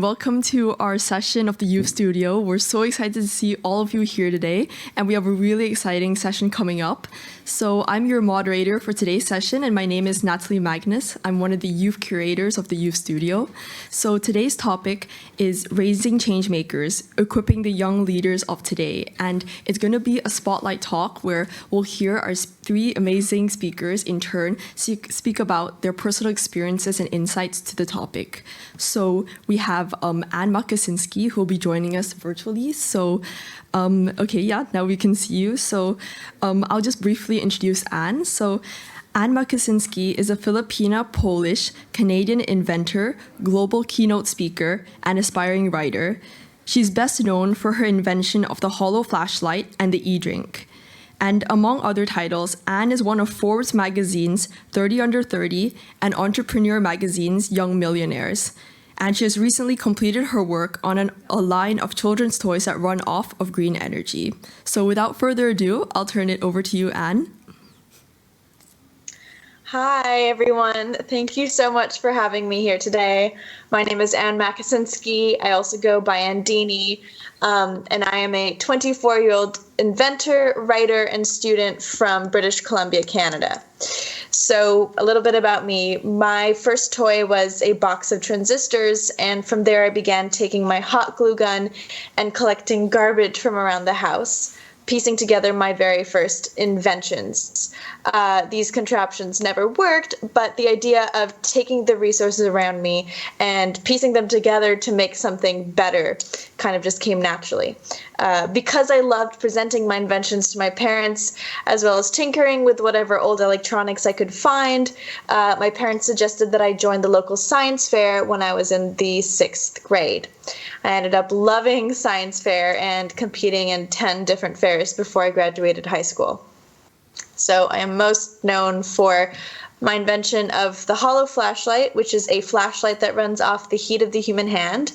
welcome to our session of the Youth Studio. We're so excited to see all of you here today, and we have a really exciting session coming up. So I'm your moderator for today's session, and my name is Natalie Magnus. I'm one of the youth curators of the Youth Studio. So today's topic is Raising Changemakers, Equipping the Young Leaders of Today. And it's going to be a spotlight talk where we'll hear our three amazing speakers in turn speak about their personal experiences and insights to the topic. So we have Anne Makasinski, who will be joining us virtually. So, now we can see you. So I'll just briefly introduce Anne. So Anne Makasinski is a Filipina-Polish Canadian inventor, global keynote speaker, and aspiring writer. She's best known for her invention of the hollow flashlight and the e-drink. And among other titles, Anne is one of Forbes magazine's 30 Under 30 and Entrepreneur magazine's Young Millionaires. And she has recently completed her work on a line of children's toys that run off of green energy. So without further ado, I'll turn it over to you, Anne. Hi, everyone. Thank you so much for having me here today. My name is Anne Makasinski. I also go by Andini, and I am a 24-year-old inventor, writer, and student from British Columbia, Canada. So a little bit about me. My first toy was a box of transistors, and from there I began taking my hot glue gun and collecting garbage from around the house, piecing together my very first inventions. These contraptions never worked, but the idea of taking the resources around me and piecing them together to make something better kind of just came naturally. Because I loved presenting my inventions to my parents, as well as tinkering with whatever old electronics I could find, my parents suggested that I join the local science fair when I was in the 6th grade. I ended up loving science fair and competing in 10 different fairs before I graduated high school. So I am most known for my invention of the hollow flashlight, which is a flashlight that runs off the heat of the human hand.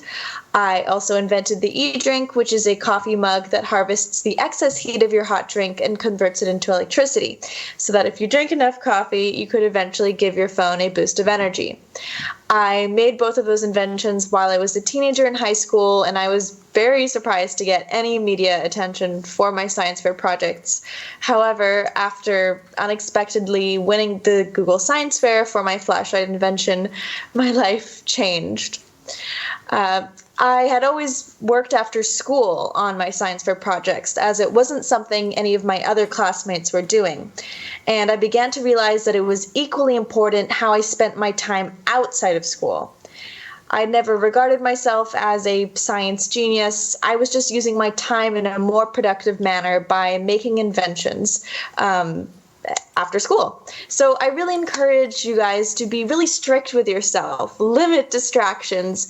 I also invented the e-drink, which is a coffee mug that harvests the excess heat of your hot drink and converts it into electricity, so that if you drink enough coffee, you could eventually give your phone a boost of energy. I made both of those inventions while I was a teenager in high school, and I was very surprised to get any media attention for my science fair projects. However, after unexpectedly winning the Google Science Fair for my flashlight invention, my life changed. I had always worked after school on my science fair projects, as it wasn't something any of my other classmates were doing. And I began to realize that it was equally important how I spent my time outside of school. I never regarded myself as a science genius. I was just using my time in a more productive manner by making inventions after school. So I really encourage you guys to be really strict with yourself, limit distractions.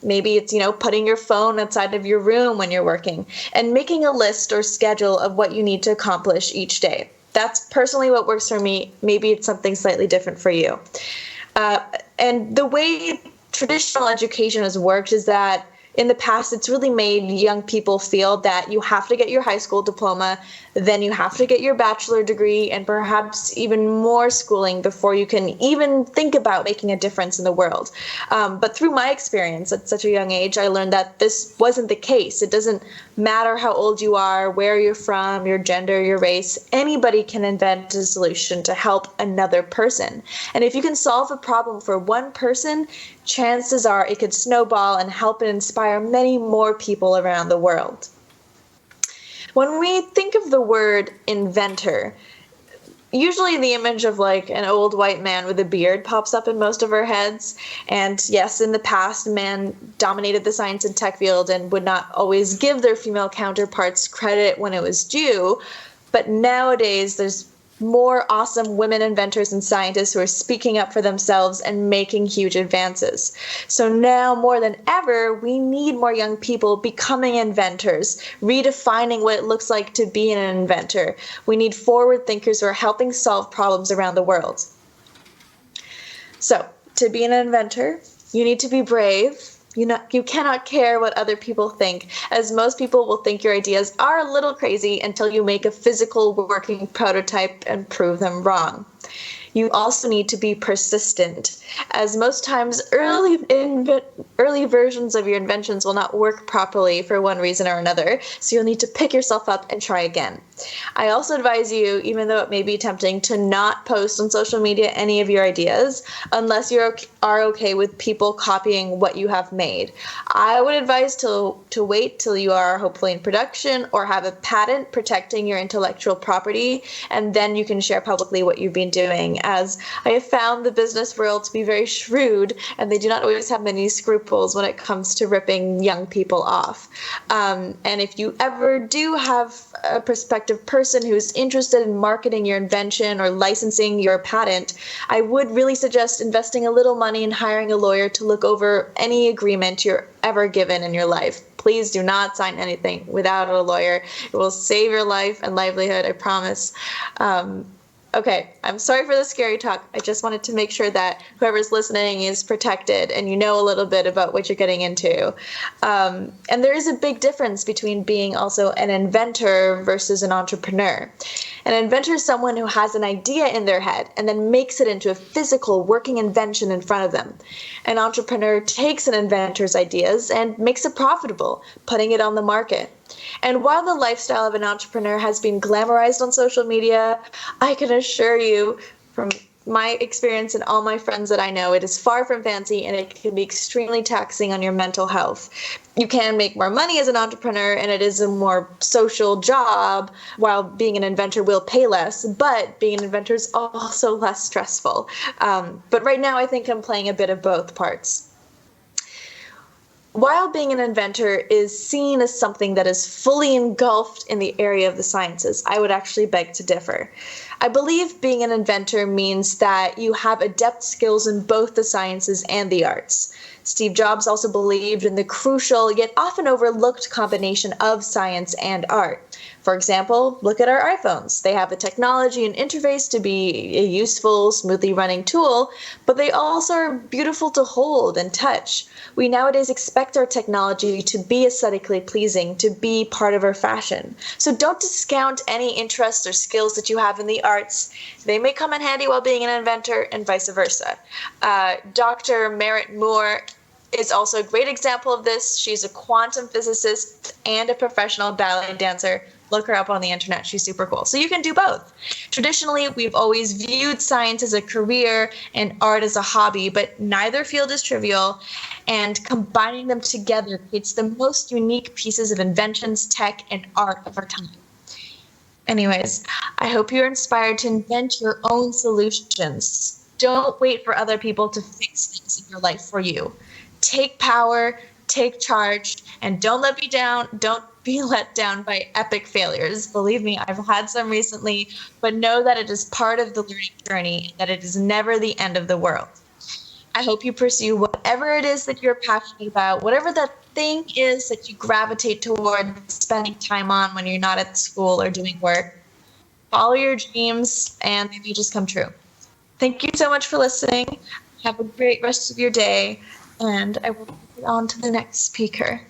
Maybe it's, putting your phone outside of your room when you're working, and making a list or schedule of what you need to accomplish each day. That's personally what works for me. Maybe it's something slightly different for you. And the way traditional education has worked is that in the past, it's really made young people feel that you have to get your high school diploma, then you have to get your bachelor degree, and perhaps even more schooling before you can even think about making a difference in the world. But through my experience at such a young age, I learned that this wasn't the case. It doesn't matter how old you are, where you're from, your gender, your race. Anybody can invent a solution to help another person. And if you can solve a problem for one person, chances are it could snowball and help and inspire many more people around the world. When we think of the word inventor, usually the image of like an old white man with a beard pops up in most of our heads. And yes, in the past, men dominated the science and tech field and would not always give their female counterparts credit when it was due. But nowadays, there's more awesome women inventors and scientists who are speaking up for themselves and making huge advances. So now more than ever, we need more young people becoming inventors, redefining what it looks like to be an inventor. We need forward thinkers who are helping solve problems around the world. So to be an inventor, you need to be brave. You cannot care what other people think, as most people will think your ideas are a little crazy until you make a physical working prototype and prove them wrong. You also need to be persistent, as most times early versions of your inventions will not work properly for one reason or another, so you'll need to pick yourself up and try again. I also advise you, even though it may be tempting, to not post on social media any of your ideas unless you are okay with people copying what you have made. I would advise to wait till you are hopefully in production or have a patent protecting your intellectual property, and then you can share publicly what you've been doing, as I have found the business world to be very shrewd, and they do not always have many scruples when it comes to ripping young people off. And if you ever do have a prospective person who's interested in marketing your invention or licensing your patent, I would really suggest investing a little money and hiring a lawyer to look over any agreement you're ever given in your life. Please do not sign anything without a lawyer. It will save your life and livelihood, I promise. Okay, I'm sorry for the scary talk. I just wanted to make sure that whoever's listening is protected and you know a little bit about what you're getting into. And there is a big difference between being also an inventor versus an entrepreneur. An inventor is someone who has an idea in their head and then makes it into a physical working invention in front of them. An entrepreneur takes an inventor's ideas and makes it profitable, putting it on the market. And while the lifestyle of an entrepreneur has been glamorized on social media, I can assure you from my experience and all my friends that I know, it is far from fancy and it can be extremely taxing on your mental health. You can make more money as an entrepreneur and it is a more social job, while being an inventor will pay less, but being an inventor is also less stressful. But right now I think I'm playing a bit of both parts. While being an inventor is seen as something that is fully engulfed in the area of the sciences, I would actually beg to differ. I believe being an inventor means that you have adept skills in both the sciences and the arts. Steve Jobs also believed in the crucial yet often overlooked combination of science and art. For example, look at our iPhones. They have the technology and interface to be a useful, smoothly running tool, but they also are beautiful to hold and touch. We nowadays expect our technology to be aesthetically pleasing, to be part of our fashion. So don't discount any interests or skills that you have in the arts. They may come in handy while being an inventor and vice versa. Dr. Merritt Moore is also a great example of this. She's a quantum physicist and a professional ballet dancer. Look her up on the internet. She's super cool. So you can do both. Traditionally, we've always viewed science as a career and art as a hobby, but neither field is trivial, and combining them together creates the most unique pieces of inventions, tech, and art of our time. Anyways, I hope you're inspired to invent your own solutions. Don't wait for other people to fix things in your life for you. Take power, take charge, and don't be let down by epic failures. Believe me, I've had some recently, but know that it is part of the learning journey, that it is never the end of the world. I hope you pursue whatever it is that you're passionate about, whatever that thing is that you gravitate toward spending time on when you're not at school or doing work. Follow your dreams and maybe just come true. Thank you so much for listening. Have a great rest of your day, and I will get on to the next speaker.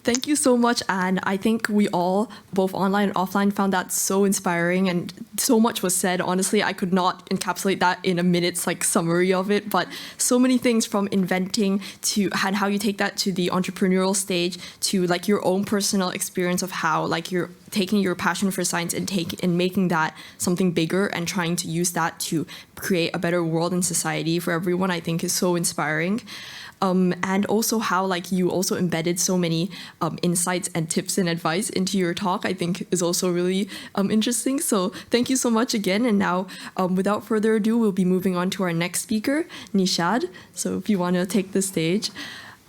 Thank you so much, Anne. I think we all, both online and offline, found that so inspiring, and so much was said. Honestly, I could not encapsulate that in a minute's summary of it, but so many things from inventing to and how you take that to the entrepreneurial stage to your own personal experience of how you're taking your passion for science and making that something bigger and trying to use that to create a better world and society for everyone, I think is so inspiring. And also how you also embedded so many insights and tips and advice into your talk, I think is also really interesting. So thank you so much again. And now, without further ado, we'll be moving on to our next speaker, Nishad. So if you want to take the stage.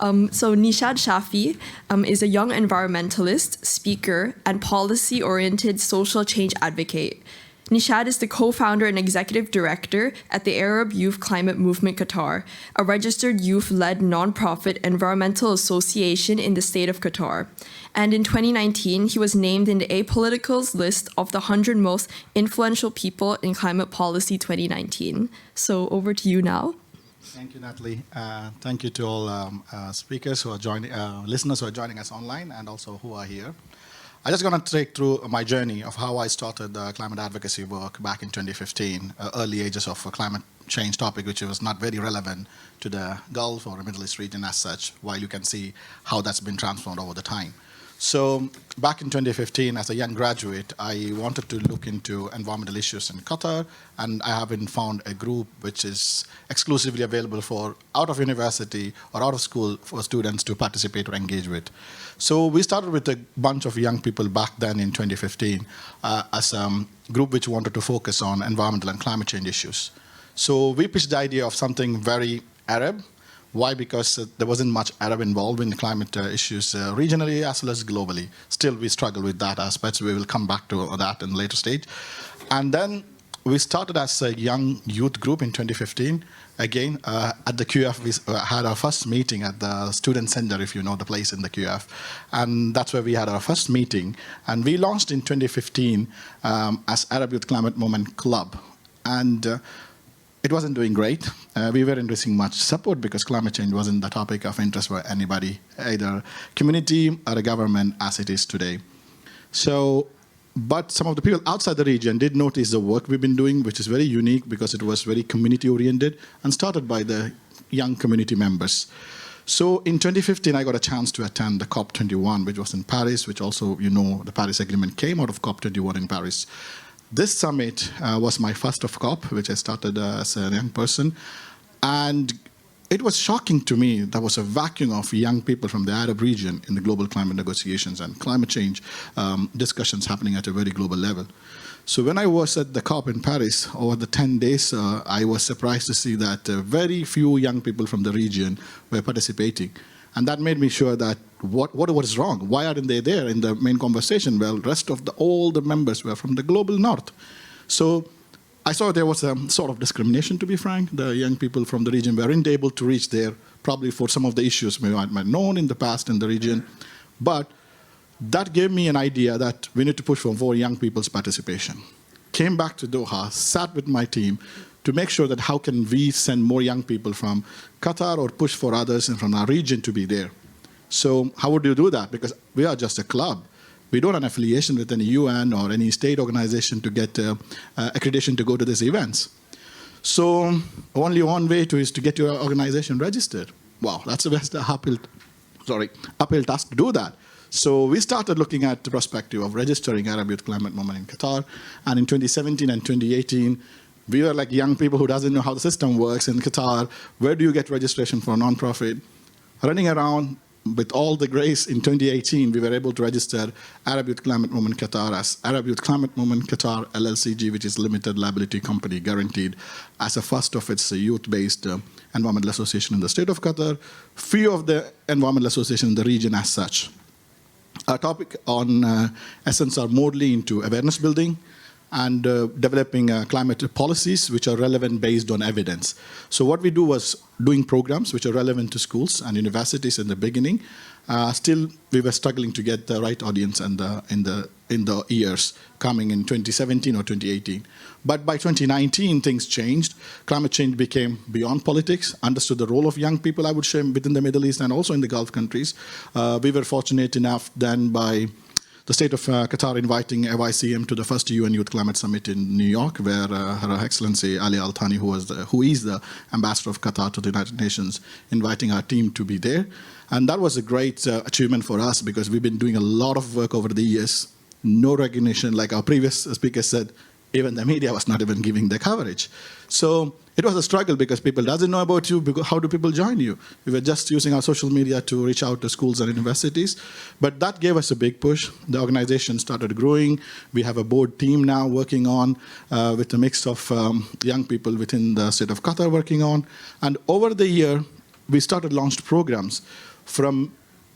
So Nishad Shafi is a young environmentalist, speaker, and policy-oriented social change advocate. Nishad is the co-founder and executive director at the Arab Youth Climate Movement Qatar, a registered youth-led nonprofit environmental association in the state of Qatar. And in 2019, he was named in the Apolitical's list of the 100 most influential people in climate policy 2019. So over to you now. Thank you, Natalie. Thank you to all speakers who are joining, listeners who are joining us online, and also who are here. I just going to take through my journey of how I started climate advocacy work back in 2015, early ages of a climate change topic, which was not very relevant to the Gulf or the Middle East region as such, while you can see how that's been transformed over the time. So back in 2015, as a young graduate, I wanted to look into environmental issues in Qatar, and I haven't found a group which is exclusively available for out of university or out of school for students to participate or engage with. So we started with a bunch of young people back then in 2015 as a group which wanted to focus on environmental and climate change issues. So we pitched the idea of something very Arab. Why? Because there wasn't much Arab involved in the climate issues regionally as well as globally. Still, we struggle with that aspect. We will come back to that in a later stage. And then we started as a young youth group in 2015. Again, at the QF, we had our first meeting at the Student Center, if you know the place in the QF. And that's where we had our first meeting. And we launched in 2015 as Arab Youth Climate Movement Club. And it wasn't doing great. We weren't receiving much support because climate change wasn't the topic of interest for anybody, either community or the government as it is today. So, but some of the people outside the region did notice the work we've been doing, which is very unique because it was very community-oriented and started by the young community members. So in 2015, I got a chance to attend the COP21, which was in Paris, which also, you know, the Paris Agreement came out of COP21 in Paris. This summit was my first of COP, which I started as a young person. And it was shocking to me. There was a vacuum of young people from the Arab region in the global climate negotiations and climate change discussions happening at a very global level. So when I was at the COP in Paris, over the 10 days, I was surprised to see that very few young people from the region were participating. And that made me sure that what is wrong? Why aren't they there in the main conversation? Well, rest of all the members were from the global north. So I saw there was a sort of discrimination, to be frank. The young people from the region weren't able to reach there, probably for some of the issues we might have known in the past in the region. But that gave me an idea that we need to push for more young people's participation. Came back to Doha, sat with my team, to make sure that how can we send more young people from Qatar or push for others and from our region to be there. So how would you do that? Because we are just a club. We don't have an affiliation with any UN or any state organization to get accreditation to go to these events. So only one way is to get your organization registered. Wow, that's the best uphill task to do that. So we started looking at the perspective of registering Arab Youth Climate Movement in Qatar. And in 2017 and 2018, we were like young people who doesn't know how the system works in Qatar. Where do you get registration for a nonprofit? Running around with all the grace in 2018, we were able to register Arab Youth Climate Movement Qatar as Arab Youth Climate Movement Qatar LLCG, which is limited liability company guaranteed, as a first of its youth-based environmental association in the state of Qatar. Few of the environmental associations in the region as such. Our topic on Essence are mostly into awareness building and developing climate policies which are relevant based on evidence. So what we do was doing programs which are relevant to schools and universities in the beginning. Still, we were struggling to get the right audience in the years coming in 2017 or 2018. But by 2019, things changed. Climate change became beyond politics, understood the role of young people, I would say, within the Middle East and also in the Gulf countries. We were fortunate enough then by the state of Qatar inviting FICM to the first UN Youth Climate Summit in New York, where Her Excellency Ali Al Thani, who is the ambassador of Qatar to the United Nations, inviting our team to be there. And that was a great achievement for us because we've been doing a lot of work over the years. No recognition, like our previous speaker said, even the media was not even giving the coverage. So it was a struggle because people doesn't know about you. How do people join you? We were just using our social media to reach out to schools and universities. But that gave us a big push. The organization started growing. We have a board team now working on with a mix of young people within the state of Qatar working on. And over the year, we started launched programs from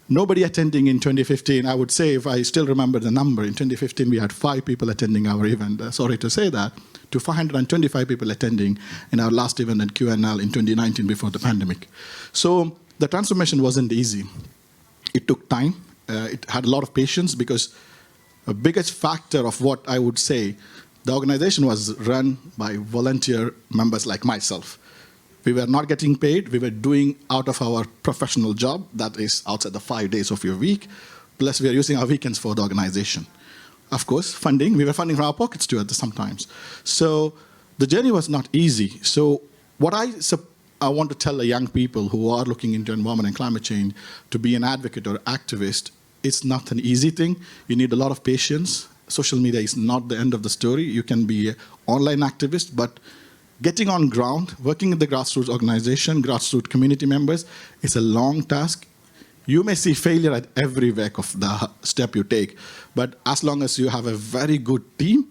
nobody attending in 2015. I would say, if I still remember the number, in 2015 we had 5 people attending our event. Sorry to say that, to 525 people attending in our last event at QNL in 2019 before the pandemic. So the transformation wasn't easy. It took time. It had a lot of patience because the biggest factor of what I would say, the organization was run by volunteer members like myself. We were not getting paid. We were doing out of our professional job, that is outside the 5 days of your week. plus we are using our weekends for the organization. Of course, funding, we were funding from our pockets too at the sometimes. So the journey was not easy. So what I want to tell the young people who are looking into environment and climate change to be an advocate or activist, it's not an easy thing. You need a lot of patience. Social media is not the end of the story. You can be an online activist, but getting on ground, working in the grassroots organization, grassroots community members, is a long task. You may see failure at every whack of the step you take, but as long as you have a very good team,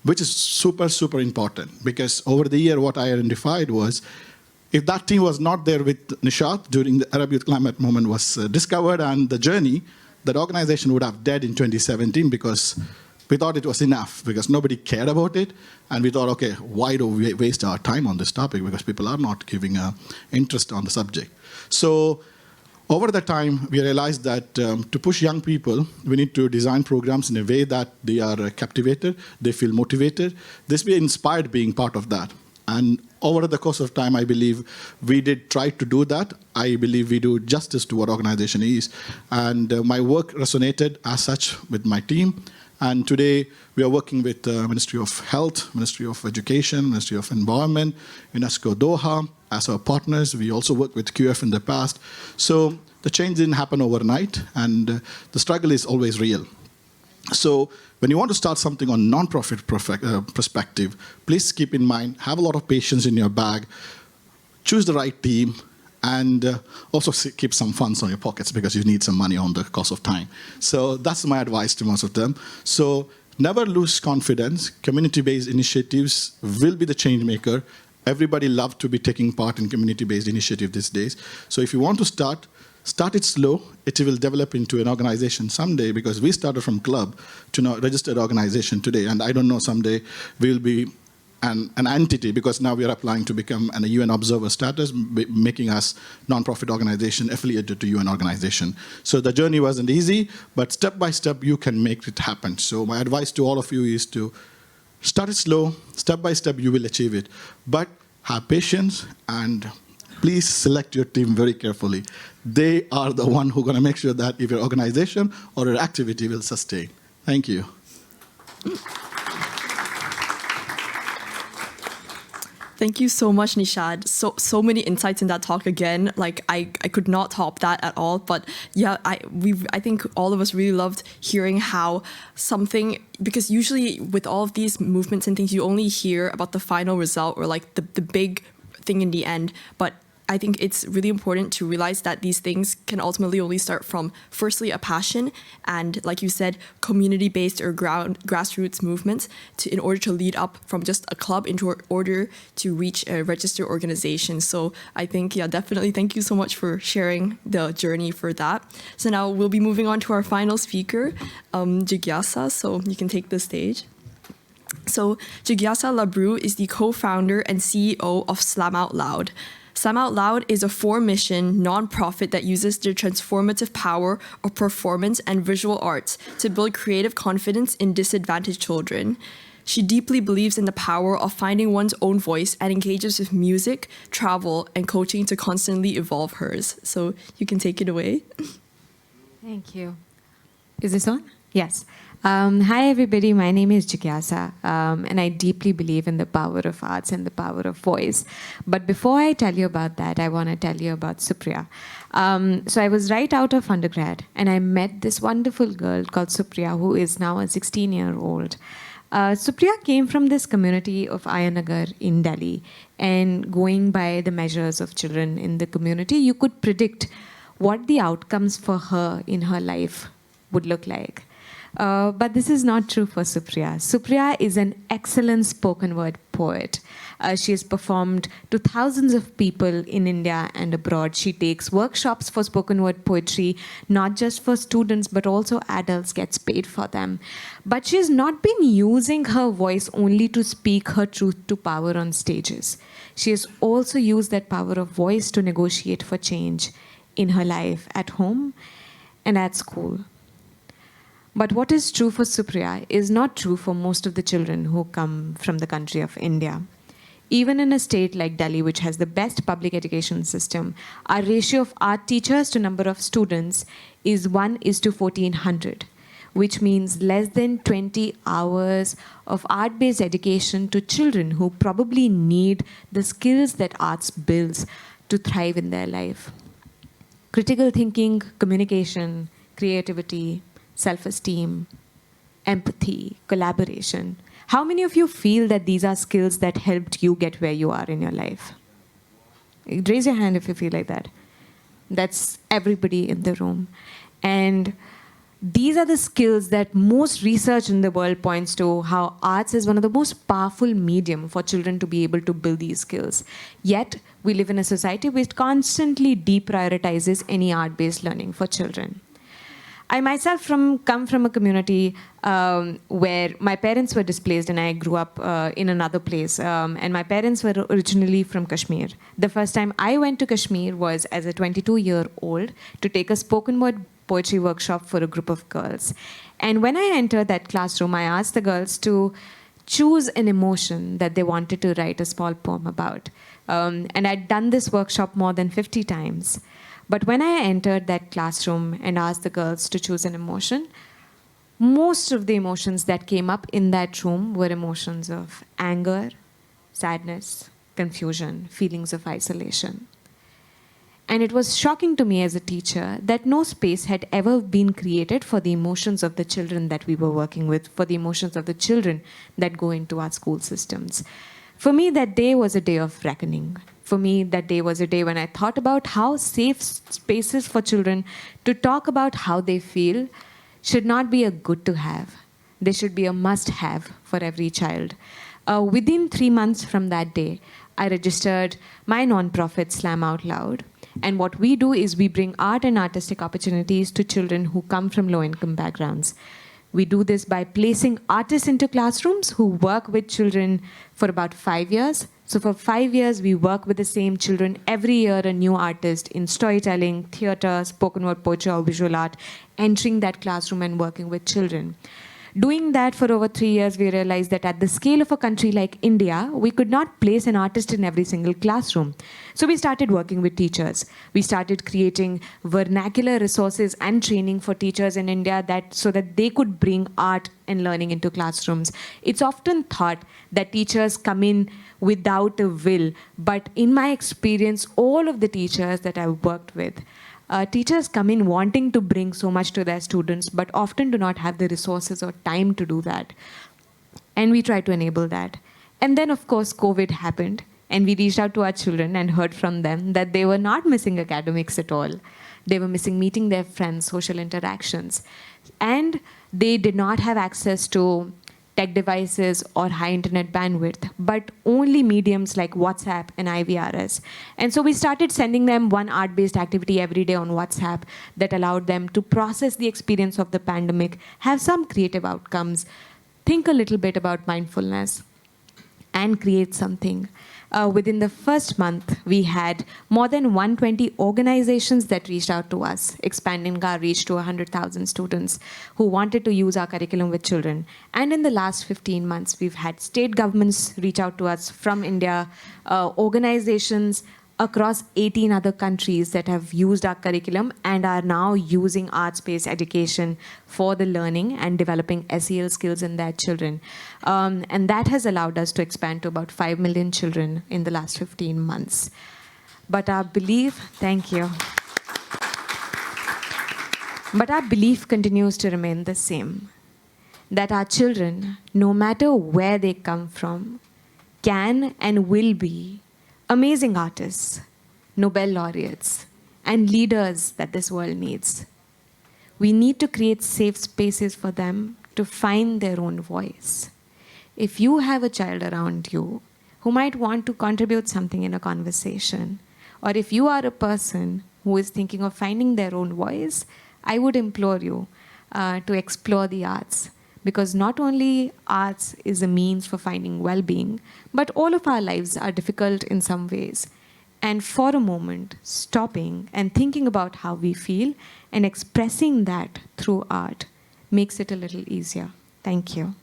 which is super, super important, because over the year what I identified was, if that team was not there with Nishat during the Arab Youth Climate Movement was discovered and the journey, that organization would have died in 2017 because we thought it was enough, because nobody cared about it, and we thought, okay, why do we waste our time on this topic, because people are not giving interest on the subject. So over the time, we realized that to push young people, we need to design programs in a way that they are captivated, they feel motivated. This be inspired being part of that. And over the course of time, I believe we did try to do that. I believe we do justice to what organization is. And my work resonated as such with my team. And today, we are working with the Ministry of Health, Ministry of Education, Ministry of Environment, UNESCO Doha as our partners. We also worked with QF in the past. So the change didn't happen overnight, and the struggle is always real. So when you want to start something on non-profit perspective, please keep in mind, have a lot of patience in your bag, choose the right team, and also keep some funds on your pockets because you need some money on the cost of time. So that's my advice to most of them. So never lose confidence. Community-based initiatives will be the change maker. Everybody loves to be taking part in community-based initiative these days. So if you want to start it slow. It will develop into an organization someday, because we started from club to now registered organization today. And I don't know, someday we'll be an entity, because now we are applying to become an UN observer status, making us non-profit organization affiliated to UN organization. So the journey wasn't easy, but step by step you can make it happen. So my advice to all of you is to start it slow, step by step you will achieve it. But have patience, and please select your team very carefully. They are the one who are going to make sure that if your organization or your activity will sustain. Thank you. Thank you so much, Nishad. So many insights in that talk again. Like I could not top that at all. But yeah, I think all of us really loved hearing how something, because usually with all of these movements and things, you only hear about the final result or like the big thing in the end. But I think it's really important to realize that these things can ultimately only start from, firstly, a passion, and like you said, community-based or grassroots movements in order to lead up from just a club into order to reach a registered organization. So I think, yeah, definitely thank you so much for sharing the journey for that. So now we'll be moving on to our final speaker, Jigyasa, so you can take the stage. So Jigyasa Labru is the co-founder and CEO of Slam Out Loud. Slam Out Loud is a four-mission nonprofit that uses their transformative power of performance and visual arts to build creative confidence in disadvantaged children. She deeply believes in the power of finding one's own voice and engages with music, travel, and coaching to constantly evolve hers. So you can take it away. Thank you. Is this on? Yes. Hi, everybody. My name is Jigyasa, and I deeply believe in the power of arts and the power of voice. But before I tell you about that, I want to tell you about Supriya. So I was right out of undergrad, and I met this wonderful girl called Supriya, who is now a 16-year-old. Supriya came from this community of Ayanagar in Delhi, and going by the measures of children in the community, you could predict what the outcomes for her in her life would look like. But this is not true for Supriya. Supriya is an excellent spoken word poet. She has performed to thousands of people in India and abroad. She takes workshops for spoken word poetry, not just for students, but also adults, gets paid for them. But she has not been using her voice only to speak her truth to power on stages. She has also used that power of voice to negotiate for change in her life, at home and at school. But what is true for Supriya is not true for most of the children who come from the country of India. Even in a state like Delhi, which has the best public education system, our ratio of art teachers to number of students is 1:1400, which means less than 20 hours of art-based education to children who probably need the skills that arts builds to thrive in their life. Critical thinking, communication, creativity, self-esteem, empathy, collaboration. How many of you feel that these are skills that helped you get where you are in your life? Raise your hand if you feel like that. That's everybody in the room. And these are the skills that most research in the world points to how arts is one of the most powerful medium for children to be able to build these skills. Yet, we live in a society which constantly deprioritizes any art-based learning for children. I myself come from a community where my parents were displaced and I grew up in another place. And my parents were originally from Kashmir. The first time I went to Kashmir was as a 22-year-old to take a spoken word poetry workshop for a group of girls. And when I entered that classroom, I asked the girls to choose an emotion that they wanted to write a small poem about. And I'd done this workshop more than 50 times. But when I entered that classroom and asked the girls to choose an emotion, most of the emotions that came up in that room were emotions of anger, sadness, confusion, feelings of isolation. And it was shocking to me as a teacher that no space had ever been created for the emotions of the children that we were working with, for the emotions of the children that go into our school systems. For me, that day was a day of reckoning. For me, that day was a day when I thought about how safe spaces for children to talk about how they feel should not be a good to have. They should be a must have for every child. Within 3 months from that day, I registered my nonprofit Slam Out Loud. And what we do is we bring art and artistic opportunities to children who come from low-income backgrounds. We do this by placing artists into classrooms who work with children for about 5 years. So for 5 years, we work with the same children. Every year, a new artist in storytelling, theater, spoken word poetry, or visual art, entering that classroom and working with children. Doing that for over 3 years, we realized that at the scale of a country like India, we could not place an artist in every single classroom. So we started working with teachers. We started creating vernacular resources and training for teachers in India so that they could bring art and learning into classrooms. It's often thought that teachers come in without a will, but in my experience, all of the teachers that I've worked with, teachers come in wanting to bring so much to their students, but often do not have the resources or time to do that. And we try to enable that. And then, of course, COVID happened, and we reached out to our children and heard from them that they were not missing academics at all. They were missing meeting their friends, social interactions. And they did not have access to tech devices or high internet bandwidth, but only mediums like WhatsApp and IVRS. And so we started sending them one art-based activity every day on WhatsApp that allowed them to process the experience of the pandemic, have some creative outcomes, think a little bit about mindfulness, and create something. Within the first month, we had more than 120 organizations that reached out to us, expanding our reach to 100,000 students who wanted to use our curriculum with children. And in the last 15 months, we've had state governments reach out to us from India, organizations across 18 other countries that have used our curriculum and are now using arts-based education for the learning and developing SEL skills in their children. And that has allowed us to expand to about 5 million children in the last 15 months. But our belief, thank you. But our belief continues to remain the same, that our children, no matter where they come from, can and will be amazing artists, Nobel laureates, and leaders that this world needs. We need to create safe spaces for them to find their own voice. If you have a child around you who might want to contribute something in a conversation, or if you are a person who is thinking of finding their own voice, I would implore you to explore the arts. Because not only arts is a means for finding well-being, but all of our lives are difficult in some ways. And for a moment, stopping and thinking about how we feel and expressing that through art makes it a little easier. Thank you.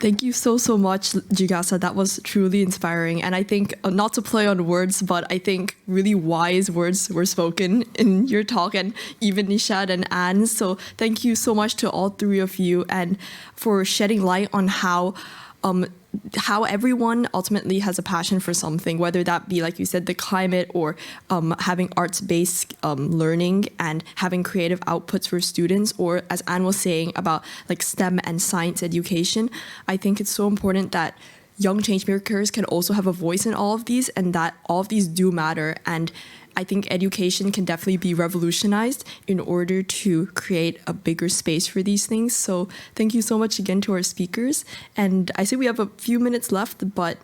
Thank you so much, Jigasa. That was truly inspiring. And I think, not to play on words, but I think really wise words were spoken in your talk, and even Nishad and Anne. So thank you so much to all three of you, and for shedding light on how everyone ultimately has a passion for something, whether that be, like you said, the climate, or having arts-based learning and having creative outputs for students, or as Anne was saying about like STEM and science education. I think it's so important that young changemakers can also have a voice in all of these, and that all of these do matter. And I think education can definitely be revolutionized in order to create a bigger space for these things. So thank you so much again to our speakers. And I see we have a few minutes left, but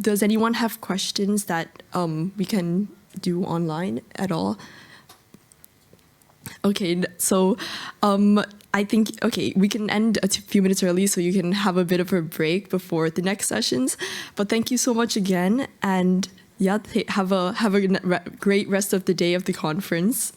does anyone have questions that we can do online at all? Okay, so I think, okay, we can end a few minutes early so you can have a bit of a break before the next sessions. But thank you so much again, and yeah, have a great rest of the day of the conference.